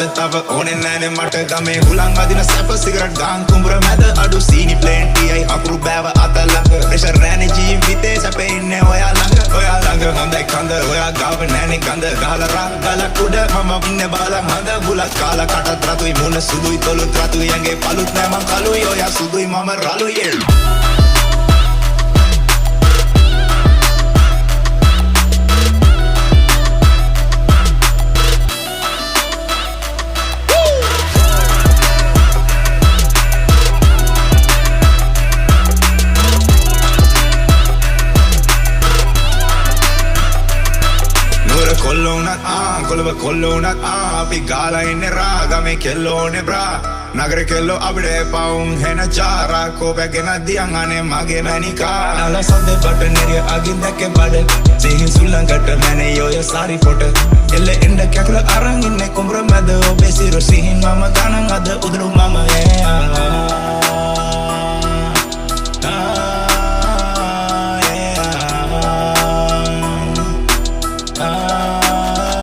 තව ඕනේ නෑනේ මට ගමේ හුලං අදින සැප සිගරට් ගාන් කුඹුර මැද අඩු සීනි ප්ලේන්ටියයි අකුරු බෑව අතලඟ ප්‍රෙෂර් නෑනේ ජීවිතේ සැපේ ඉන්නේ ඔයා ළඟ හොඳයි කඳ ඔයා ගාව නෑනේ ගඳ ගහලා රා ගලක් උඩ මම ඉන්නේ බාලා හඳ බුලත් කාලා කටත් රතුයි මුණ සුදුයි තොලුත් රතුයි ඇඟේ පළුත් නෑ මං කලුයි ඔයා සුදුයි මම රළුයි කොල්ලෝනත් අපි ගාලා ඉන්නේ රාගමේ කෙල්ලෝනේ බ්‍රා නගර කෙල්ලෝ අපිට පවුම් හෙන චාරා කෝපැගෙන දියන් අනේ මගේ මැනිකා අල සඳේ බට නෙරිය අගින් දැක්කේ බඩ සිහින් සුල්ලංකට මැනේ යෝය සාරි ෆොට එල්ල එන්න කැකල අරන් ඉන්නේ කුඹර මැද ඔබේ සිරු සිහින් මම ගණන් අද උදුරු මම